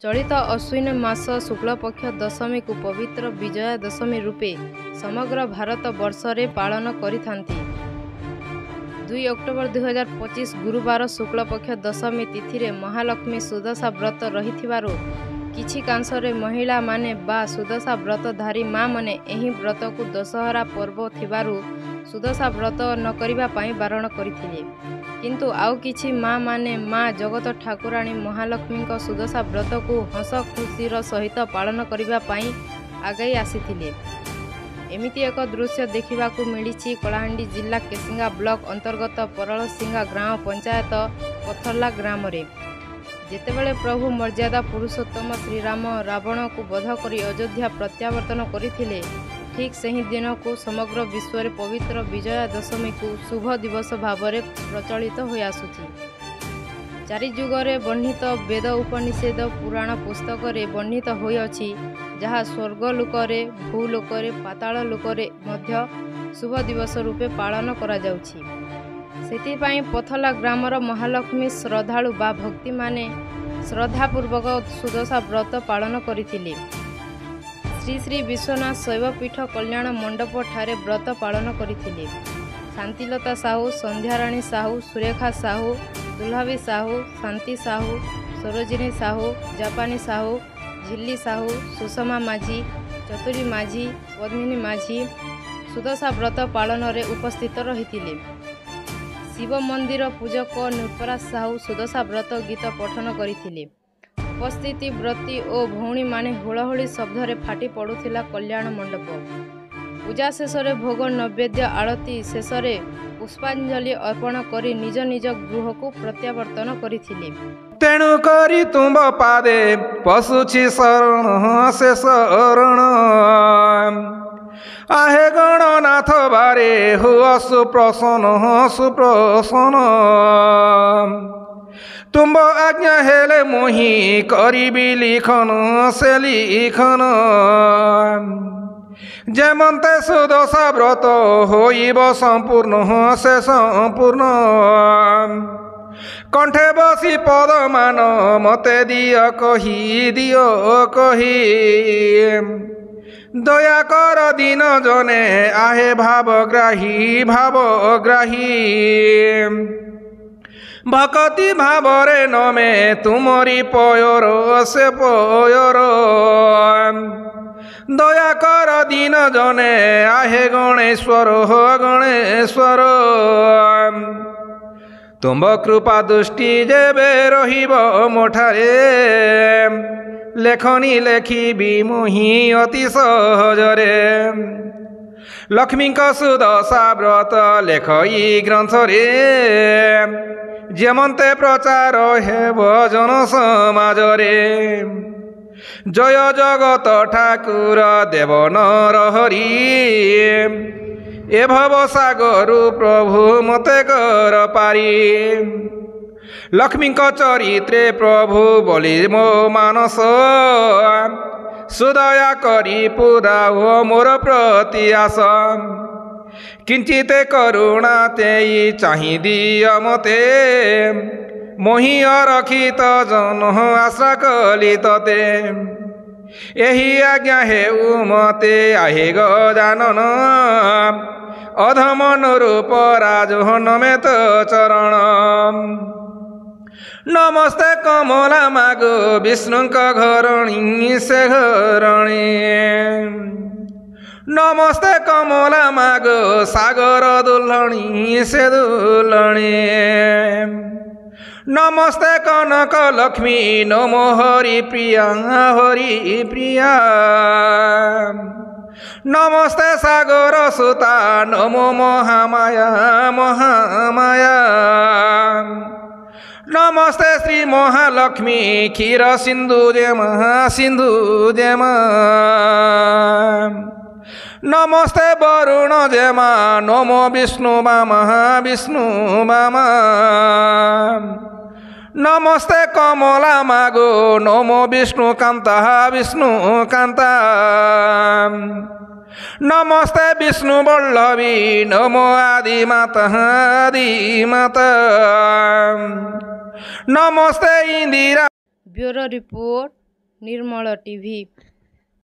चलित अश्विन मास शुक्लपक्ष दशमी को पवित्र विजया दशमी रूपे समग्र भारत वर्षरे पालन करिथांती। 2 अक्टोबर 2025 गुरुवार शुक्लपक्ष दशमी तिथि रे महालक्ष्मी सुदशा व्रत रहिथिबारु किछि कांसरे महिला माने बा सुदशा व्रतधारी माँ माने एही व्रत को दशहरा पर्व थिबारु सुदशा व्रत न करिबा पाई बारण करिथिले। किंतु आउ किछि माँ माने माँ जगत ठाकुराणी महालक्ष्मी को सुदशा व्रत को हस खुशीर सहित पालन करिबा पाई आगई आसीथिले। एमिति एक दृश्य देखिबाकू मिलिछि कलाहांडी जिला केसिंगा ब्लॉक अंतर्गत परलसिंगा ग्राम पंचायत पथरला ग्राम रे। जेतेबेले प्रभु मर्यादा पुरुषोत्तम श्रीराम रावण को वध करी अयोध्या प्रत्यावर्तन करिथिले, ठीक सही दिन को समग्र विश्व रे पवित्र विजया दशमी को शुभ दिवस भावरे प्रचलित हो आसुछि। चारि जुगरे वर्णित वेद उपनिषेद पुराण पुस्तक रे वर्णित होई अछि, जहाँ स्वर्ग लोकरे भूलोकरे पाताल लोकरे मध्य शुभ दिवस रूपे पालन करा जाउछि। सेतिपाई पथला ग्रामर महालक्ष्मी श्रद्धालु बा भक्ति माने श्रद्धापूर्वक सुदशा व्रत पालन करिथिले। श्री श्री विश्वनाथ शैवपीठ कल्याण मंडप ठारे व्रत पालन करिथिले। शांतिलता साहू, संध्याराणी साहू, सुरेखा साहू, दुल्हावी साहू, शांति साहू, सरोजिनी साहू, जापानी साहू, झिल्ली साहू, सुषमा माझी, चतुरी माझी, पद्मिनी माझी सुदशा व्रत पालन रे उपस्थित रहिथिले। शिव मंदिर पूजक नृपराज साहू सुदशा व्रत गीत पठन करिथिले। उपस्थिति व्रती और भौणी माने हुलहुली शब्द रे फाटी पड़ुथिला कल्याण मंडप। पूजा शेष रे भोग नैवेद्य आरती शेष रे पुष्पांजलि अर्पण करी निज निज गृह को प्रत्यावर्तन करिथिले। तेणु करी तुम पादे पशुछि शरण से शरण आहे गणनाथ बारे हुआ सुप्रसन्न सुप्रसन्न तुम आज्ञा हेले मोहि करिबी लिखन से लिखन जेमंते सुदशा व्रत होइब संपूर्ण से संपूर्ण कंठे बसी पदमान मते दिय कही दया कर दिन जने आहे भावग्राही भक्ति भावरे नमे तुमरी पयर से पयर दया कर दिन जने आहे गणेश्वर तुम कृपा दृष्टि जेबे रहिब मोठारे लेखनी लेखिबी मोहि अति सहजरे लक्ष्मी सुदशा व्रत लेखई ग्रंथ रे जेमंते प्रचार हेब जन समाज रे जय जगत ठाकुर देव नर हरि ए भव सागर प्रभु मते कर पारी लक्ष्मी चरित्रे प्रभु बोली मो मानस सुदया करी पूरा हो मोर प्रति आस किंचिते करुणा तेई चाहि दिय मते मोहि रखित जन आशा कली तते एही आज्ञा हेउ मते आहे गजानन अधमन रूप राजोहन में तो चरण नमस्ते कमला मागो विष्णु घरणी से घरणी नमस्ते कमला मागो सागर दुल्हणी से दुल्हणी नमस्ते कनक लक्ष्मी नमो हरि प्रिया नमस्ते सागर सुता नमो महामाया नमस्ते श्री महालक्ष्मी क्षीर सिंधु जेमा नमस्ते वरुण जेमा नमो विष्णु बामा नमस्ते कमला मागो नमो विष्णु कांता नमस्ते विष्णु वल्लभी नमो आदि माता नमस्ते इंदिरा। ब्यूरो रिपोर्ट ନିର୍ମଳ ଟିଭି।